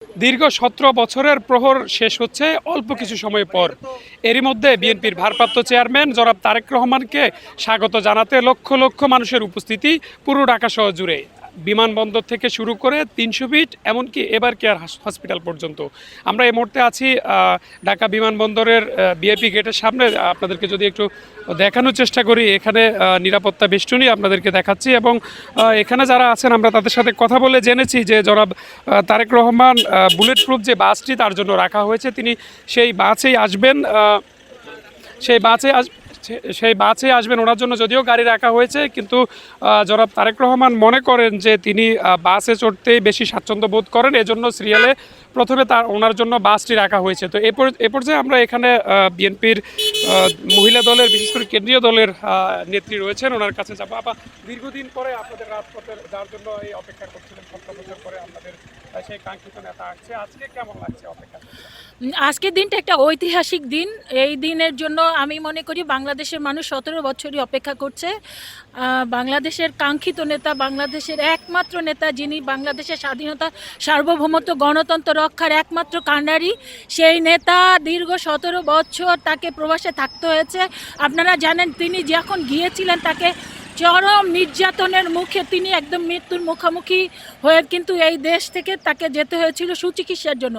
দীর্ঘ ১৭ বছরের প্রহর শেষ হচ্ছে অল্প কিছু সময় পর। এরই মধ্যে বিএনপির ভারপ্রাপ্ত চেয়ারম্যান জনাব তারেক রহমানকে স্বাগত জানাতে লক্ষ লক্ষ মানুষের উপস্থিতি পুরো ঢাকা শহর জুড়ে। বিমানবন্দর থেকে শুরু করে ৩০০ ফিট এমনকি এবার কেয়ার হসপিটাল পর্যন্ত। আমরা এই মুহূর্তে আছি ঢাকা বিমানবন্দরের ভিআইপি গেটের সামনে। আপনাদেরকে যদি একটু দেখানোর চেষ্টা করি, এখানে নিরাপত্তা বেষ্টনী আপনাদেরকে দেখাচ্ছি এবং এখানে যারা আছেন আমরা তাদের সাথে কথা বলে জেনেছি যে জনাব তারেক রহমান বুলেট প্রুফ যে বাসটি তার জন্য রাখা হয়েছে, তিনি সেই বাসেই আসবেন। সেই বাসে আস সেই বাসে আসবেন ওনার জন্য যদিও গাড়ি রাখা হয়েছে, কিন্তু জনাব তারেক রহমান মনে করেন যে তিনি বাসে চড়তেই বেশি স্বাচ্ছন্দ্য বোধ করেন, এজন্য সিরিয়ালে প্রথমে ওনার জন্য বাসটি রাখা হয়েছে। তো এ পর্যায়ে আমরা এখানে বিএনপির মহিলা দলের, বিশেষ করে কেন্দ্রীয় দলের নেত্রী রয়েছেন, ওনার কাছে যাবো। দীর্ঘদিন পরে আপনাদের রাজপথে যার জন্য এই অপেক্ষা করছিলেন, ১৭ বছর পরে আপনাদের সেই কাঙ্ক্ষিত নেতা আসছে, আজকে কেমন লাগছে অপেক্ষা? আজকের দিনটা একটা ঐতিহাসিক দিন। এই দিনের জন্য আমি মনে করি বাংলাদেশের মানুষ ১৭ বছরই অপেক্ষা করছে। বাংলাদেশের কাঙ্ক্ষিত নেতা, বাংলাদেশের একমাত্র নেতা, যিনি বাংলাদেশের স্বাধীনতা, সার্বভৌমত্ব, গণতন্ত্র রক্ষার একমাত্র কাণ্ডারি, সেই নেতা দীর্ঘ ১৭ বছর তাকে প্রবাসে থাকতে হয়েছে। আপনারা জানেন তিনি যখন গিয়েছিলেন তাকে চরম নির্যাতনের মুখে তিনি একদম মৃত্যুর মুখোমুখি হয়ে কিন্তু এই দেশ থেকে তাকে যেতে হয়েছিল সুচিকিৎসার জন্য।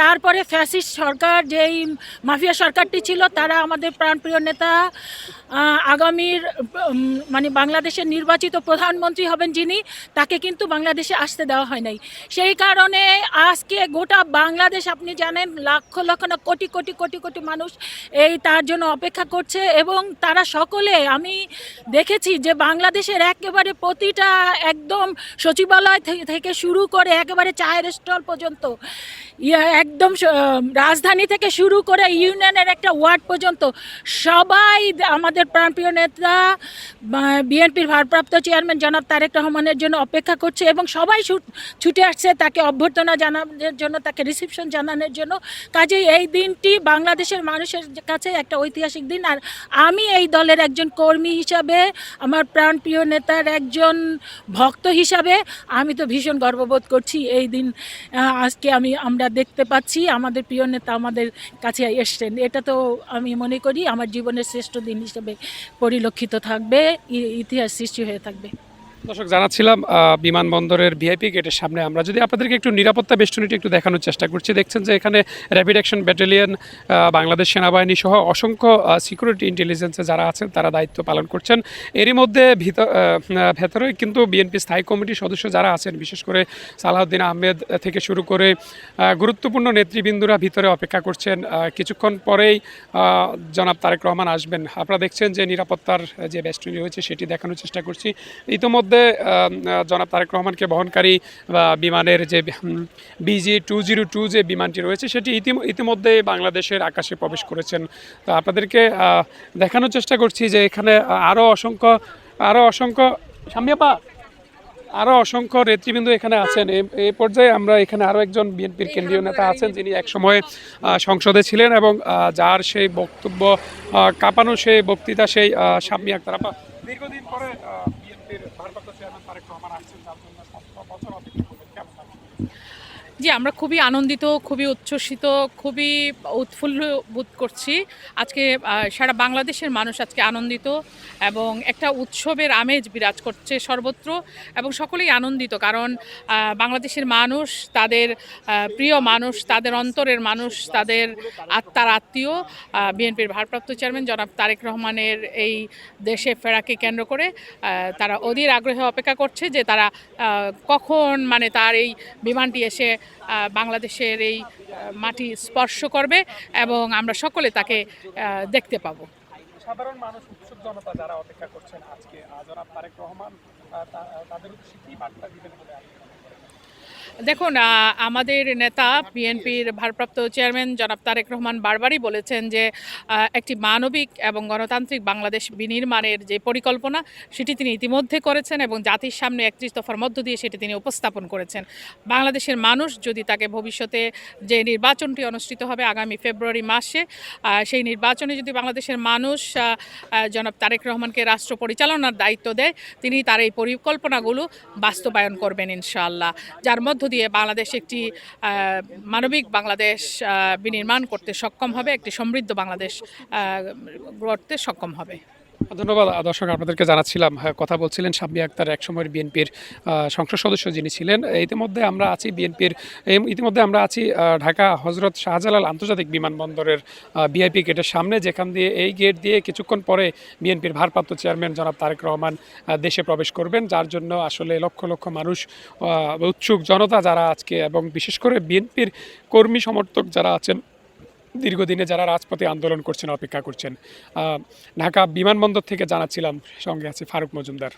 তারপরে ফ্যাসিস্ট সরকার, যেই মাফিয়া সরকারটি ছিল, তারা আমাদের প্রাণপ্রিয় নেতা, আগামীর মানে বাংলাদেশের নির্বাচিত প্রধানমন্ত্রী হবেন যিনি, তাকে কিন্তু বাংলাদেশে আসতে দেওয়া হয় নাই। সেই কারণে আজকে গোটা বাংলাদেশ, আপনি জানেন, লক্ষ লক্ষ না কোটি কোটি কোটি কোটি মানুষ এই তার জন্য অপেক্ষা করছে এবং তারা সকলে, আমি দেখেছি যে বাংলাদেশের একেবারে প্রতিটা একদম সচিবালয় থেকে শুরু করে একেবারে চায়ের স্টল পর্যন্ত, একদম রাজধানী থেকে শুরু করে ইউনিয়নের একটা ওয়ার্ড পর্যন্ত সবাই আমাদের প্রাণপ্রিয় নেতা বিএনপির ভারপ্রাপ্ত চেয়ারম্যান জনাব তারেক রহমানের জন্য অপেক্ষা করছে এবং সবাই ছুটে আসছে তাকে অভ্যর্থনা জানানোর জন্য, তাকে রিসিপশন জানানোর জন্য। কাজেই এই দিনটি বাংলাদেশের মানুষের কাছে একটা ঐতিহাসিক দিন। আর আমি এই দলের একজন কর্মী হিসাবে, আমার প্রাণপ্রিয় নেতার একজন ভক্ত হিসাবে আমি তো ভীষণ গর্ববোধ করছি। এই দিন আজকে আমরা দেখতে পাচ্ছি আমাদের প্রিয় নেতা আমাদের কাছে এসছেন। এটা তো আমি মনে করি আমার জীবনের শ্রেষ্ঠ দিন হিসেবে পরিলক্ষিত থাকবে, ইতিহাস সৃষ্টি হয়ে থাকবে। দর্শক, জানাচ্ছিলাম বিমানবন্দরের ভিআইপি গেটের সামনে। আমরা যদি আপনাদেরকে একটু নিরাপত্তা বেষ্টনীটি একটু দেখানোর চেষ্টা করছি, দেখছেন যে এখানে র্যাপিড অ্যাকশন ব্যাটালিয়ন, বাংলাদেশ সেনাবাহিনী সহ অসংখ্য সিকিউরিটি ইন্টেলিজেন্সে যারা আছেন তারা দায়িত্ব পালন করছেন। এরই মধ্যে ভেতরে কিন্তু বিএনপি স্থায়ী কমিটির সদস্য যারা আছেন, বিশেষ করে সালাউদ্দিন আহমেদ থেকে শুরু করে গুরুত্বপূর্ণ নেতৃবৃন্দরা ভিতরে অপেক্ষা করছেন। কিছুক্ষণ পরেই জনাব তারেক রহমান আসবেন। আপনারা দেখছেন যে নিরাপত্তার যে বেষ্টনী রয়েছে সেটি দেখানোর চেষ্টা করছি। ইতিমধ্যে জনাব তারেক রহমানকে বহনকারী বিমানের যে BG-202 যে বিমানটি রয়েছে সেটি ইতিমধ্যে বাংলাদেশের আকাশে প্রবেশ করেছেন। তো আপনাদেরকে দেখানোর চেষ্টা করছি যে এখানে আরও অসংখ্য সামিয়াপা আরও অসংখ্য নেতৃবৃন্দ এখানে আছেন। এই পর্যায়ে আমরা এখানে আরও একজন বিএনপির কেন্দ্রীয় নেতা আছেন, যিনি একসময় সংসদে ছিলেন এবং যার সেই বক্তব্য কাঁপানো সেই বক্তৃতা, সেই শাম্মী আক্তার আপা। দীর্ঘদিন পরে বিএনপির ভারপ্রাপ্ত চেয়ারম্যান তারেক রহমান আসছেন, যার জন্য ১৭ বছর অপেক্ষা করবেন, কেমন লাগছে? জি, আমরা খুবই আনন্দিত, খুবই উচ্ছ্বসিত, খুবই উৎফুল্ল বোধ করছি। আজকে সারা বাংলাদেশের মানুষ আজকে আনন্দিত এবং একটা উৎসবের আমেজ বিরাজ করছে সর্বত্র এবং সকলেই আনন্দিত, কারণ বাংলাদেশের মানুষ, তাদের প্রিয় মানুষ, তাদের অন্তরের মানুষ, তাদের আত্মার আত্মীয় বিএনপির ভারপ্রাপ্ত চেয়ারম্যান জনাব তারেক রহমানের এই দেশে ফেরাকে কেন্দ্র করে তারা অধীর আগ্রহে অপেক্ষা করছে যে তারা কখন মানে তার এই বিমানটি এসে বাংলাদেশের এই মাটি স্পর্শ করবে এবং আমরা সকলে তাকে দেখতে পাবো। সাধারণ মানুষ, উৎসুক জনতা যারা অপেক্ষা করছেন আজকে জনাব তারেক রহমান, তাদের উদ্দেশ্যে কি বার্তা দিবেন বলে আপনি মনে করেন? দেখুন, আমাদের নেতা বিএনপির ভারপ্রাপ্ত চেয়ারম্যান জনাব তারেক রহমান বারবারই বলেছেন যে একটি মানবিক এবং গণতান্ত্রিক বাংলাদেশ বিনির্মাণের যে পরিকল্পনা সেটি তিনি ইতিমধ্যে করেছেন এবং জাতির সামনে 31 দফার মধ্য দিয়ে সেটি তিনি উপস্থাপন করেছেন। বাংলাদেশের মানুষ যদি তাকে ভবিষ্যতে যে নির্বাচনটি অনুষ্ঠিত হবে আগামী ফেব্রুয়ারি মাসে, সেই নির্বাচনে যদি বাংলাদেশের মানুষ জনাব তারেক রহমানকে রাষ্ট্র পরিচালনার দায়িত্ব দেয়, তিনি তার এই পরিকল্পনাগুলো বাস্তবায়ন করবেন ইনশাআল্লাহ, যার মধ্য দিয়ে বাংলাদেশ একটি মানবিক বাংলাদেশ বিনির্মাণ করতে সক্ষম হবে, একটি সমৃদ্ধ বাংলাদেশ গড়তে সক্ষম হবে। ধন্যবাদ। দর্শক, আপনাদেরকে জানাচ্ছিলাম, কথা বলছিলেন শাম্মী আক্তার, একসময়ের বিএনপির সংসদ সদস্য যিনি ছিলেন। ইতিমধ্যে আমরা আছি ঢাকা হজরত শাহজালাল আন্তর্জাতিক বিমানবন্দরের ভিআইপি গেটের সামনে, যেখান দিয়ে এই গেট দিয়ে কিছুক্ষণ পরে বিএনপির ভারপ্রাপ্ত চেয়ারম্যান জনাব তারেক রহমান দেশে প্রবেশ করবেন, যার জন্য আসলে লক্ষ লক্ষ মানুষ, উৎসুক জনতা যারা আজকে, এবং বিশেষ করে বিএনপির কর্মী সমর্থক যারা আছেন, দীর্ঘদিনে যারা রাজপথে আন্দোলন করছেন, অপেক্ষা করছেন। ঢাকা বিমানবন্দর থেকে জানাচ্ছিলাম, সঙ্গে আছে ফারুক মজুমদার।